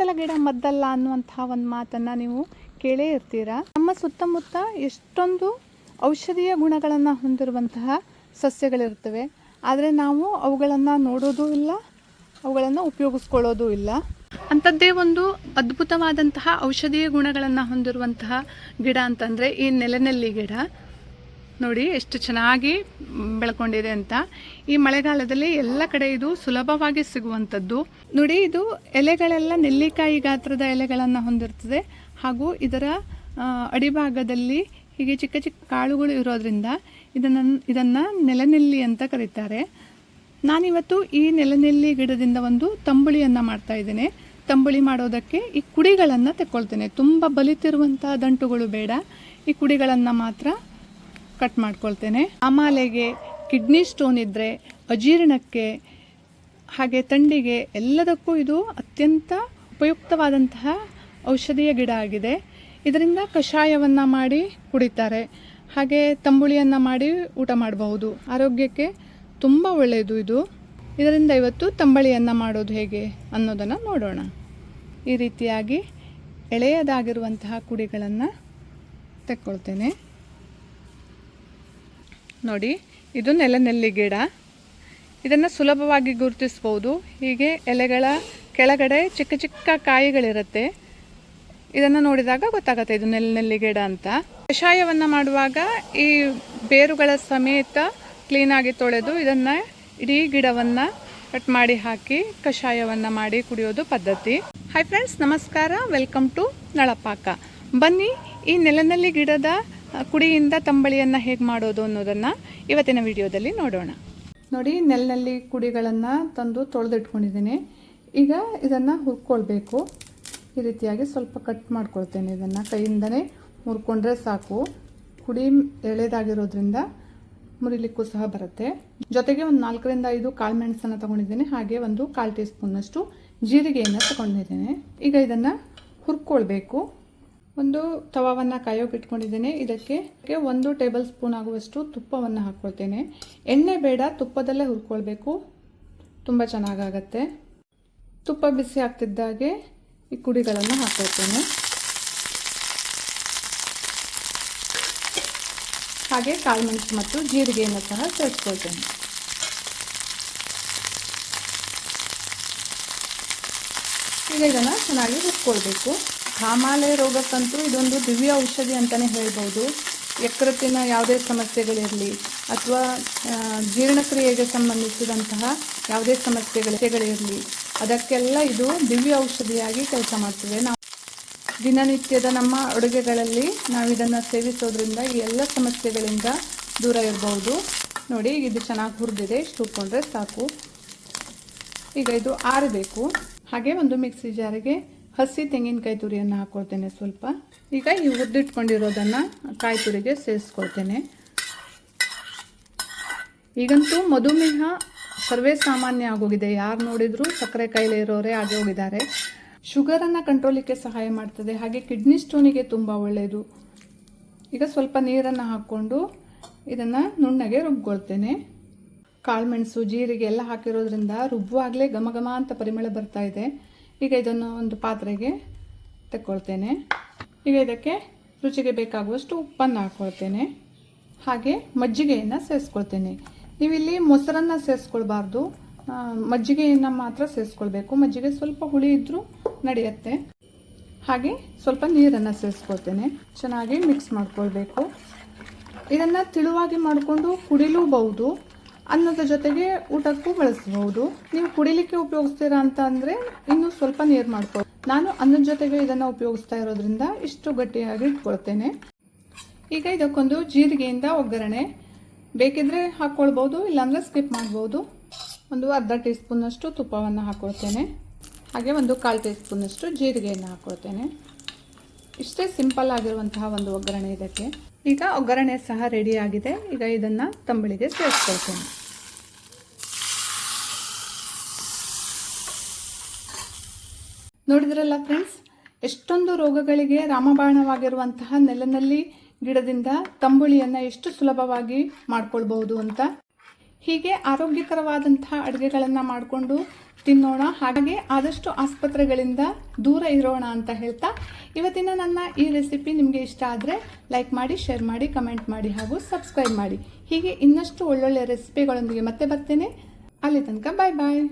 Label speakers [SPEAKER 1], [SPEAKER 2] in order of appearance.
[SPEAKER 1] ಹಿತ್ತಲ ಗಿಡ ಮದ್ದಲ್ಲ ಅನ್ನುವಂತಹ ಒಂದು ಮಾತನ್ನು ನೀವು ಕೇಳೇ ಇರ್ತೀರಾ. ನಮ್ಮ ಸುತ್ತಮುತ್ತ ಎಷ್ಟೊಂದು ಔಷಧೀಯ ಗುಣಗಳನ್ನು ಹೊಂದಿರುವಂತಹ ಸಸ್ಯಗಳಿರ್ತವೆ, ಆದರೆ ನಾವು ಅವುಗಳನ್ನು ನೋಡೋದೂ ಇಲ್ಲ, ಅವುಗಳನ್ನು ಉಪಯೋಗಿಸ್ಕೊಳ್ಳೋದೂ ಇಲ್ಲ. ಅಂಥದ್ದೇ ಒಂದು ಅದ್ಭುತವಾದಂತಹ ಔಷಧೀಯ ಗುಣಗಳನ್ನು ಹೊಂದಿರುವಂತಹ ಗಿಡ ಅಂತಂದರೆ ಈ ನೆಲನೆಲ್ಲಿ ಗಿಡ. ನೋಡಿ ಎಷ್ಟು ಚೆನ್ನಾಗಿ ಬೆಳ್ಕೊಂಡಿದೆ ಅಂತ. ಈ ಮಳೆಗಾಲದಲ್ಲಿ ಎಲ್ಲ ಕಡೆ ಇದು ಸುಲಭವಾಗಿ ಸಿಗುವಂಥದ್ದು. ನೋಡಿ, ಇದು ಎಲೆಗಳೆಲ್ಲ ನೆಲ್ಲಿಕಾಯಿ ಗಾತ್ರದ ಎಲೆಗಳನ್ನು ಹೊಂದಿರ್ತದೆ, ಹಾಗೂ ಇದರ ಅಡಿಭಾಗದಲ್ಲಿ ಹೀಗೆ ಚಿಕ್ಕ ಚಿಕ್ಕ ಕಾಳುಗಳು ಇರೋದ್ರಿಂದ ಇದನ್ನು ನೆಲನೆಲ್ಲಿ ಅಂತ ಕರೀತಾರೆ. ನಾನಿವತ್ತು ಈ ನೆಲನೆಲ್ಲಿ ಗಿಡದಿಂದ ಒಂದು ತಂಬುಳಿಯನ್ನು ಮಾಡ್ತಾ ಇದ್ದೇನೆ. ತಂಬುಳಿ ಮಾಡೋದಕ್ಕೆ ಈ ಕುಡಿಗಳನ್ನು ತೆಕ್ಕೊಳ್ತೇನೆ. ತುಂಬ ಬಲಿತಿರುವಂಥ ದಂಟುಗಳು ಬೇಡ, ಈ ಕುಡಿಗಳನ್ನು ಮಾತ್ರ ಕಟ್ ಮಾಡ್ಕೊಳ್ತೇನೆ. ಆಮಾಲೆಗೆ, ಕಿಡ್ನಿ ಸ್ಟೋನ್ ಇದ್ದರೆ, ಅಜೀರ್ಣಕ್ಕೆ, ಹಾಗೆ ತಂಡಿಗೆ ಎಲ್ಲದಕ್ಕೂ ಇದು ಅತ್ಯಂತ ಉಪಯುಕ್ತವಾದಂತಹ ಔಷಧೀಯ ಗಿಡ ಆಗಿದೆ. ಇದರಿಂದ ಕಷಾಯವನ್ನು ಮಾಡಿ ಕುಡಿತಾರೆ, ಹಾಗೆ ತಂಬುಳಿಯನ್ನು ಮಾಡಿ ಊಟ ಮಾಡಬಹುದು. ಆರೋಗ್ಯಕ್ಕೆ ತುಂಬ ಒಳ್ಳೆಯದು ಇದು. ಇದರಿಂದ ಇವತ್ತು ತಂಬಳಿಯನ್ನು ಮಾಡೋದು ಹೇಗೆ ಅನ್ನೋದನ್ನು ನೋಡೋಣ. ಈ ರೀತಿಯಾಗಿ ಎಳೆಯದಾಗಿರುವಂತಹ ಕುಡಿಗಳನ್ನು ತೆಕ್ಕೊಳ್ತೇನೆ. ನೋಡಿ, ಇದು ನೆಲನೆಲ್ಲಿ ಗಿಡ. ಇದನ್ನು ಸುಲಭವಾಗಿ ಗುರುತಿಸ್ಬೋದು. ಹೀಗೆ ಎಲೆಗಳ ಕೆಳಗಡೆ ಚಿಕ್ಕ ಚಿಕ್ಕ ಕಾಯಿಗಳಿರುತ್ತೆ. ಇದನ್ನು ನೋಡಿದಾಗ ಗೊತ್ತಾಗುತ್ತೆ ಇದು ನೆಲನೆಲ್ಲಿ ಗಿಡ ಅಂತ. ಕಷಾಯವನ್ನು ಮಾಡುವಾಗ ಈ ಬೇರುಗಳ ಸಮೇತ ಕ್ಲೀನಾಗಿ ತೊಳೆದು ಇದನ್ನು ಇಡೀ ಗಿಡವನ್ನು ಕಟ್ ಮಾಡಿ ಹಾಕಿ ಕಷಾಯವನ್ನು ಮಾಡಿ ಕುಡಿಯೋದು ಪದ್ಧತಿ. ಹಾಯ್ ಫ್ರೆಂಡ್ಸ್, ನಮಸ್ಕಾರ, ವೆಲ್ಕಮ್ ಟು ನಳಪಾಕ. ಬನ್ನಿ, ಈ ನೆಲನೆಲ್ಲಿ ಗಿಡದ ಕುಡಿಯಿಂದ ತಂಬಳಿಯನ್ನು ಹೇಗೆ ಮಾಡೋದು ಅನ್ನೋದನ್ನು ಇವತ್ತಿನ ವಿಡಿಯೋದಲ್ಲಿ ನೋಡೋಣ. ನೋಡಿ, ನೆಲನೆಲ್ಲಿ ಕುಡಿಗಳನ್ನು ತಂದು ತೊಳೆದಿಟ್ಕೊಂಡಿದ್ದೇನೆ. ಈಗ ಇದನ್ನು ಹುರ್ಕೊಳ್ಬೇಕು. ಈ ರೀತಿಯಾಗಿ ಸ್ವಲ್ಪ ಕಟ್ ಮಾಡ್ಕೊಳ್ತೇನೆ. ಇದನ್ನು ಕೈಯಿಂದನೇ ಮುರ್ಕೊಂಡ್ರೆ ಸಾಕು. ಕುಡಿ ಎಳೆದಾಗಿರೋದ್ರಿಂದ ಮುರಿಲಿಕ್ಕೂ ಸಹ ಬರುತ್ತೆ. ಜೊತೆಗೆ ಒಂದು 4ರಿಂದ 5 ಕಾಳು ಮೆಣಸನ್ನು ತಗೊಂಡಿದ್ದೇನೆ, ಹಾಗೆ ಒಂದು 1/4 ಟೀ ಸ್ಪೂನಷ್ಟು ಜೀರಿಗೆಯನ್ನು ತಗೊಂಡಿದ್ದೇನೆ. ಈಗ ಇದನ್ನು ಹುರ್ಕೊಳ್ಬೇಕು. ಒಂದು ತವಾವನ್ನು ಕಾಯೋಕೆ ಇಟ್ಕೊಂಡಿದ್ದೇನೆ. ಇದಕ್ಕೆ 1 ಟೇಬಲ್ ಸ್ಪೂನ್ ಆಗುವಷ್ಟು ತುಪ್ಪವನ್ನು ಹಾಕ್ಕೊಳ್ತೇನೆ. ಎಣ್ಣೆ ಬೇಡ, ತುಪ್ಪದಲ್ಲೇ ಹುರ್ಕೊಳ್ಬೇಕು, ತುಂಬ ಚೆನ್ನಾಗಾಗತ್ತೆ. ತುಪ್ಪ ಬಿಸಿ ಆಗ್ತಿದ್ದಾಗೆ ಈ ಕುಡಿಗಳನ್ನು ಹಾಕ್ಕೊಳ್ತೇನೆ. ಹಾಗೆ ಕಾಳು ಮೆಣಸು ಮತ್ತು ಜೀರಿಗೆಯನ್ನು ಸಹ ಸೇರಿಸ್ಕೊಳ್ತೇನೆ. ಈಗ ಇದನ್ನು ಚೆನ್ನಾಗಿ ಹುರ್ಕೊಳ್ಬೇಕು. ಆಮಾಲೆ ರೋಗಕ್ಕಂತೂ ಇದೊಂದು ದಿವ್ಯ ಔಷಧಿ ಅಂತಲೇ ಹೇಳ್ಬೋದು. ಯಕೃತ್ತಿನ ಯಾವುದೇ ಸಮಸ್ಯೆಗಳಿರಲಿ ಅಥವಾ ಜೀರ್ಣಕ್ರಿಯೆಗೆ ಸಂಬಂಧಿಸಿದಂತಹ ಯಾವುದೇ ಸಮಸ್ಯೆಗಳಿರಲಿ, ಅದಕ್ಕೆಲ್ಲ ಇದು ದಿವ್ಯ ಔಷಧಿಯಾಗಿ ಕೆಲಸ ಮಾಡ್ತದೆ. ನಾವು ದಿನನಿತ್ಯದ ನಮ್ಮ ಅಡುಗೆಗಳಲ್ಲಿ ನಾವು ಇದನ್ನು ಸೇವಿಸೋದ್ರಿಂದ ಈ ಎಲ್ಲ ಸಮಸ್ಯೆಗಳಿಂದ ದೂರ ಇರಬಹುದು. ನೋಡಿ, ಇದು ಚೆನ್ನಾಗಿ ಹುರಿದಿದೆ. ಇಷ್ಟು ಹುರ್ಕೊಂಡ್ರೆ ಸಾಕು. ಈಗ ಇದು ಆರಬೇಕು. ಹಾಗೆ ಒಂದು ಮಿಕ್ಸಿ ಜಾರಿಗೆ ಹಸಿ ತೆಂಗಿನಕಾಯಿ ತುರಿಯನ್ನು ಹಾಕ್ಕೊಳ್ತೇನೆ ಸ್ವಲ್ಪ. ಈಗ ಈ ಹುರಿದಿಟ್ಕೊಂಡಿರೋದನ್ನು ಕಾಯಿ ತುರಿಗೆ ಸೇರಿಸ್ಕೊಳ್ತೇನೆ. ಈಗಂತೂ ಮಧುಮೇಹ ಸರ್ವೇ ಸಾಮಾನ್ಯ ಆಗೋಗಿದೆ. ಯಾರು ನೋಡಿದರೂ ಸಕ್ಕರೆ ಕಾಯಿಲೆ ಇರೋರೇ ಆಗಿ ಹೋಗಿದ್ದಾರೆ. ಶುಗರನ್ನು ಕಂಟ್ರೋಲಿಕ್ಕೆ ಸಹಾಯ ಮಾಡ್ತದೆ, ಹಾಗೆ ಕಿಡ್ನಿ ಸ್ಟೋನಿಗೆ ತುಂಬ ಒಳ್ಳೆಯದು. ಈಗ ಸ್ವಲ್ಪ ನೀರನ್ನು ಹಾಕ್ಕೊಂಡು ಇದನ್ನು ನುಣ್ಣಗೆ ರುಬ್ಕೊಳ್ತೇನೆ. ಕಾಳುಮೆಣಸು, ಜೀರಿಗೆ ಎಲ್ಲ ಹಾಕಿರೋದ್ರಿಂದ ರುಬ್ಬುವಾಗಲೇ ಘಮ ಘಮ ಅಂತ ಪರಿಮಳ ಬರ್ತಾ ಇದೆ. ಈಗ ಇದನ್ನು ಒಂದು ಪಾತ್ರೆಗೆ ತೆಕ್ಕೊಳ್ತೇನೆ. ಈಗ ಇದಕ್ಕೆ ರುಚಿಗೆ ಬೇಕಾಗುವಷ್ಟು ಉಪ್ಪನ್ನು ಹಾಕ್ಕೊಳ್ತೇನೆ. ಹಾಗೆ ಮಜ್ಜಿಗೆಯನ್ನು ಸೇರಿಸ್ಕೊಳ್ತೇನೆ. ನೀವಿಲ್ಲಿ ಮೊಸರನ್ನು ಸೇರಿಸ್ಕೊಳ್ಬಾರ್ದು, ಮಜ್ಜಿಗೆಯನ್ನು ಮಾತ್ರ ಸೇರಿಸ್ಕೊಳ್ಬೇಕು. ಮಜ್ಜಿಗೆ ಸ್ವಲ್ಪ ಹುಳಿ ಇದ್ದರೂ ನಡೆಯುತ್ತೆ. ಹಾಗೆ ಸ್ವಲ್ಪ ನೀರನ್ನು ಸೇರಿಸ್ಕೊಳ್ತೇನೆ. ಚೆನ್ನಾಗಿ ಮಿಕ್ಸ್ ಮಾಡ್ಕೊಳ್ಬೇಕು. ಇದನ್ನು ತಿಳುವಾಗಿ ಮಾಡಿಕೊಂಡು ಕುಡಿಲೂಬಹುದು, ಅನ್ನದ ಜೊತೆಗೆ ಊಟಕ್ಕೂ ಬಳಸಬಹುದು. ನೀವು ಕುಡಿಲಿಕ್ಕೆ ಉಪಯೋಗಿಸ್ತೀರಾ ಅಂತ ಅಂದರೆ ಇನ್ನೂ ಸ್ವಲ್ಪ ನೀರು ಮಾಡ್ಕೊಳ್ಳಿ. ನಾನು ಅನ್ನದ ಜೊತೆಗೆ ಇದನ್ನು ಉಪಯೋಗಿಸ್ತಾ ಇರೋದ್ರಿಂದ ಇಷ್ಟು ಗಟ್ಟಿಯಾಗಿ ಇಟ್ಕೊಳ್ತೇನೆ. ಈಗ ಇದಕ್ಕೊಂದು ಜೀರಿಗೆಯಿಂದ ಒಗ್ಗರಣೆ ಬೇಕಿದ್ರೆ ಹಾಕ್ಕೊಳ್ಬೋದು, ಇಲ್ಲಾಂದರೆ ಸ್ಕಿಪ್ ಮಾಡ್ಬೋದು. ಒಂದು ಅರ್ಧ ಟೀ ಸ್ಪೂನಷ್ಟು ತುಪ್ಪವನ್ನು ಹಾಕ್ಕೊಳ್ತೇನೆ. ಹಾಗೆ ಒಂದು 1/4 ಟೀ ಸ್ಪೂನಷ್ಟು ಜೀರಿಗೆಯನ್ನು ಹಾಕ್ಕೊಳ್ತೇನೆ. ಇಷ್ಟೇ ಸಿಂಪಲ್ ಆಗಿರುವಂತಹ ಒಂದು ಒಗ್ಗರಣೆ ಇದಕ್ಕೆ. ಈಗ ಒಗ್ಗರಣೆ ಸಹ ರೆಡಿಯಾಗಿದೆ. ಈಗ ಇದನ್ನು ತಂಬಳಿಗೆ ಸೇರಿಸ್ಕೊಳ್ತೇನೆ. ನೋಡಿದ್ರಲ್ಲ ಫ್ರೆಂಡ್ಸ್, ಎಷ್ಟೊಂದು ರೋಗಗಳಿಗೆ ರಾಮಬಾಣವಾಗಿರುವಂತಹ ನೆಲನೆಲ್ಲಿ ಗಿಡದಿಂದ ತಂಬುಳಿಯನ್ನು ಎಷ್ಟು ಸುಲಭವಾಗಿ ಮಾಡ್ಕೊಳ್ಬಹುದು ಅಂತ. ಹೀಗೆ ಆರೋಗ್ಯಕರವಾದಂತಹ ಅಡುಗೆಗಳನ್ನು ಮಾಡಿಕೊಂಡು ತಿನ್ನೋಣ, ಹಾಗೆ ಆದಷ್ಟು ಆಸ್ಪತ್ರೆಗಳಿಂದ ದೂರ ಇರೋಣ ಅಂತ ಹೇಳ್ತಾ ಇವತ್ತಿನ ನನ್ನ ಈ ರೆಸಿಪಿ ನಿಮಗೆ ಇಷ್ಟ ಆದರೆ ಲೈಕ್ ಮಾಡಿ, ಶೇರ್ ಮಾಡಿ, ಕಮೆಂಟ್ ಮಾಡಿ ಹಾಗೂ ಸಬ್ಸ್ಕ್ರೈಬ್ ಮಾಡಿ. ಹೀಗೆ ಇನ್ನಷ್ಟು ಒಳ್ಳೊಳ್ಳೆ ರೆಸಿಪಿಗಳೊಂದಿಗೆ ಮತ್ತೆ ಬರ್ತೇನೆ. ಅಲ್ಲಿ ತನಕ ಬಾಯ್ ಬಾಯ್.